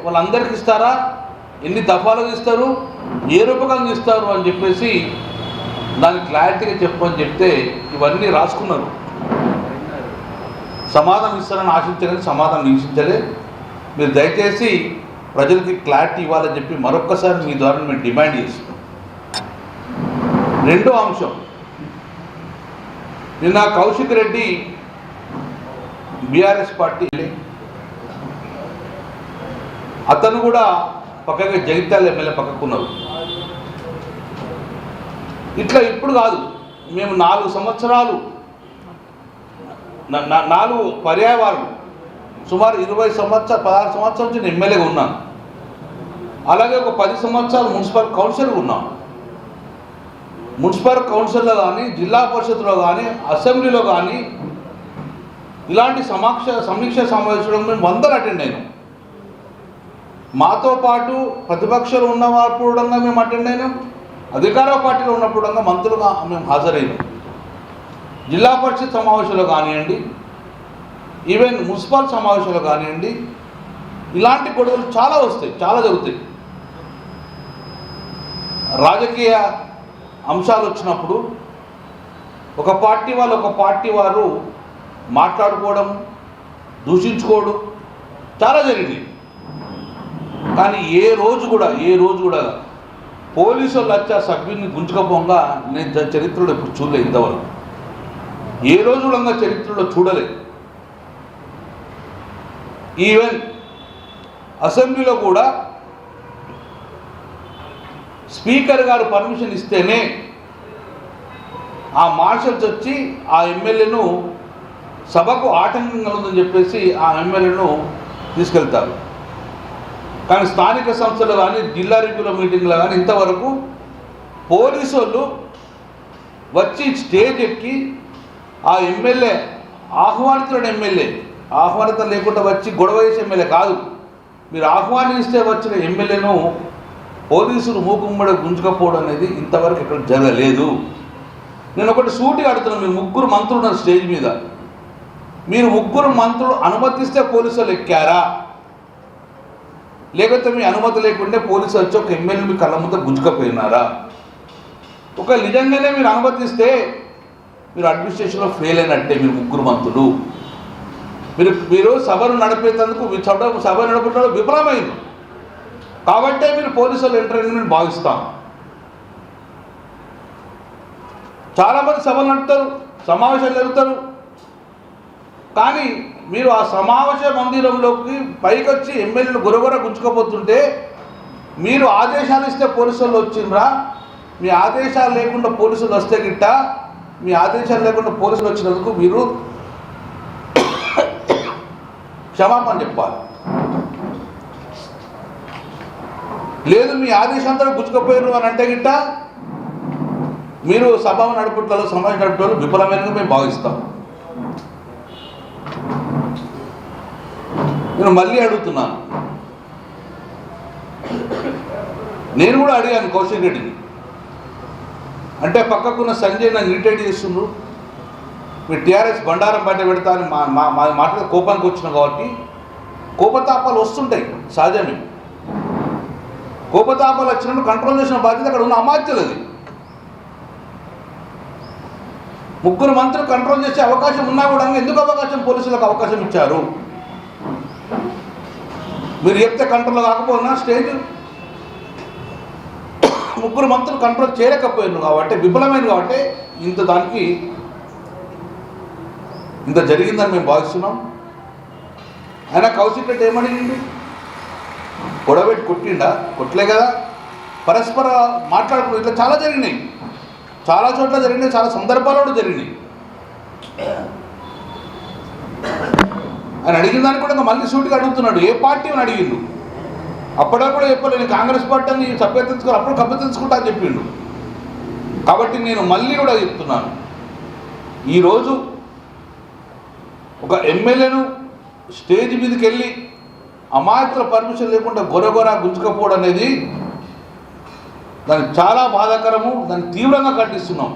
వాళ్ళందరికీ ఇస్తారా, ఎన్ని దఫాలుగా ఇస్తారు, ఏ రూపకంగా ఇస్తారు అని చెప్పేసి దానికి క్లారిటీగా చెప్పని చెప్తే ఇవన్నీ రాసుకున్నారు. సమాధానం ఇస్తారని ఆశించలేదు, సమాధానం వీక్షించలే. మీరు దయచేసి ప్రజలకి క్లారిటీ ఇవ్వాలని చెప్పి మరొక్కసారి మీ ద్వారా మేము డిమాండ్ చేస్తున్నాం. రెండో అంశం, నిన్న కౌశిక్ రెడ్డి బీఆర్ఎస్ పార్టీ అతను కూడా పక్కగా జగిత్యాల ఎమ్మెల్యే పక్కకున్నారు. ఇట్లా ఇప్పుడు కాదు, మేము 4 సంవత్సరాలు 4 పర్యాయవారులు సుమారు 20 సంవత్సరాలు 16 సంవత్సరాల నుంచి నేను ఎమ్మెల్యేగా ఉన్నాను. అలాగే ఒక 10 సంవత్సరాలు మున్సిపల్ కౌన్సిలర్గా ఉన్నాను. మున్సిపల్ కౌన్సిల్లో కానీ, జిల్లా పరిషత్లో కానీ, అసెంబ్లీలో కానీ ఇలాంటి సమీక్ష సమావేశంలో మేము 100 అటెండ్ అయినాం. మాతో పాటు ప్రతిపక్షాలు ఉన్నప్పుడు మేము అటెండ్ అయినాం, అధికార పార్టీలో ఉన్నప్పుడు మంత్రులుగా మేము హాజరైనాం. జిల్లా పరిషత్ సమావేశంలో కానివ్వండి, ఈవెన్ మున్సిపల్ సమావేశాలు కానివ్వండి, ఇలాంటి గొడవలు చాలా వస్తాయి, చాలా జరుగుతాయి. రాజకీయ అంశాలు వచ్చినప్పుడు ఒక పార్టీ వారు మాట్లాడుకోవడం, దూషించుకోవడం చాలా జరిగింది. కానీ ఏ రోజు కూడా పోలీసు వాళ్ళు వచ్చి ఆ సభ్యుని గుంజుకపోగా నేను చరిత్రలో ఇప్పుడు చూడలేదు. ఇంతవరకు ఏ రోజు కూడా చరిత్రలో చూడలేదు. ఈవెన్ అసెంబ్లీలో కూడా స్పీకర్ గారు పర్మిషన్ ఇస్తేనే ఆ మార్షల్స్ వచ్చి ఆ ఎమ్మెల్యేను సభకు ఆటంకంగా ఉందని చెప్పేసి ఆ ఎమ్మెల్యేను తీసుకెళ్తారు. కానీ స్థానిక సంస్థలు కానీ, జిల్లా రివ్యూల మీటింగ్లో కానీ ఇంతవరకు పోలీసు వాళ్ళు వచ్చి స్టేజ్ ఎక్కి ఆ ఎమ్మెల్యే ఆహ్వానితం లేకుండా వచ్చి గొడవ చేసే ఎమ్మెల్యే కాదు, మీరు ఆహ్వానిస్తే వచ్చిన ఎమ్మెల్యేను పోలీసులు మూకుమ్మడి గుంజుకపోవడం అనేది ఇంతవరకు ఇక్కడ జరగలేదు. నేను ఒకటి సూటిగా అడుగుతున్నాను, మీరు 3 మంత్రులు ఉన్నారు స్టేజ్ మీద, మీరు 3 మంత్రులు అనుమతిస్తే పోలీసులు ఎక్కారా, లేకపోతే మీ అనుమతి లేకుంటే పోలీసు వచ్చి ఒక ఎమ్మెల్యే మీ కళ్ళ ముందు గుంజుకపోయినారా? ఒక నిజంగానే మీరు అనుమతిస్తే మీరు అడ్మినిస్ట్రేషన్లో ఫెయిల్ అయినట్టే. మీరు 3 మంత్రులు మీరు సభను నడిపేందుకు సభ నడపడంలో విఫలమైంది కాబట్టే మీరు పోలీసులు ఎంటర్ నేను భావిస్తాం. చాలామంది సభలు నడుపుతారు, సమావేశాలు జరుగుతారు, కానీ మీరు ఆ సమావేశ మందిరంలోకి పైకి వచ్చి ఎమ్మెల్యేలు గురగుర గుంజుకోపోతుంటే మీరు ఆదేశాలు ఇస్తే పోలీసులు వచ్చిండ్రా? మీ ఆదేశాలు లేకుండా పోలీసులు వస్తే గిట్ట, మీ ఆదేశాలు లేకుండా పోలీసులు వచ్చినందుకు మీరు క్షమాపణ చెప్పాలి. లేదు మీ ఆదేశంతో గుచ్చుకపోయారు అని అంటే గిట్ట మీరు సభ నడుపుట్లో సమావేశం నడుపుట్లో విఫలమైన మేము భావిస్తాం. నేను మళ్ళీ అడుగుతున్నాను, నేను కూడా అడిగాను కౌశిక్ రెడ్డిని, అంటే పక్కకున్న సంజయ్ నన్ను ఇరిటేట్ చేస్తుండ్రు, మీరు టీఆర్ఎస్ బండారం బయట పెడతా అని మాటలు కోపానికి వచ్చినాం కాబట్టి కోపతాపాలు వస్తుంటాయి, సహజమే. కోపతాపాలు వచ్చినప్పుడు కంట్రోల్ చేసిన బాధ్యత అక్కడ ఉన్న అమాత్యులు. అది 3 మంత్రులు కంట్రోల్ చేసే అవకాశం ఉన్నా కూడా ఎందుకు అవకాశం పోలీసులకు అవకాశం ఇచ్చారు? మీరు చెప్తే కంట్రోల్ కాకపోయినా స్టేజ్ 3 మంత్రులు కంట్రోల్ చేయలేకపోయారు కాబట్టి, విఫలమైంది కాబట్టి దానికి ఇంత జరిగిందని మేము భావిస్తున్నాం. ఆయన కౌశిక్ రెడ్డి ఏమడిగింది? గొడవబెట్టి కొట్టిండా? కొట్టలే కదా, పరస్పర మాట్లాడుకుని ఇట్లా చాలా జరిగినాయి, చాలా చోట్ల జరిగినాయి, చాలా సందర్భాల్లో జరిగినాయి. ఆయన అడిగిన దానికి కూడా మళ్ళీ సూటిగా అడుగుతున్నాడు, ఏ పార్టీ అని అడిగిండు. అప్పుడప్పుడు చెప్పలేదు, నేను కాంగ్రెస్ పార్టీ అని సభ్యతించుకో, అప్పుడు కభ్యతించుకుంటా అని చెప్పిండు. కాబట్టి నేను మళ్ళీ కూడా చెప్తున్నాను, ఈరోజు ఒక ఎమ్మెల్యేను స్టేజ్ మీదకి వెళ్ళి అమాయకుల పర్మిషన్ లేకుండా గొరగొర గుంజుకపోవడం అనేది దానికి చాలా బాధాకరము, దాన్ని తీవ్రంగా ఖండిస్తున్నాం.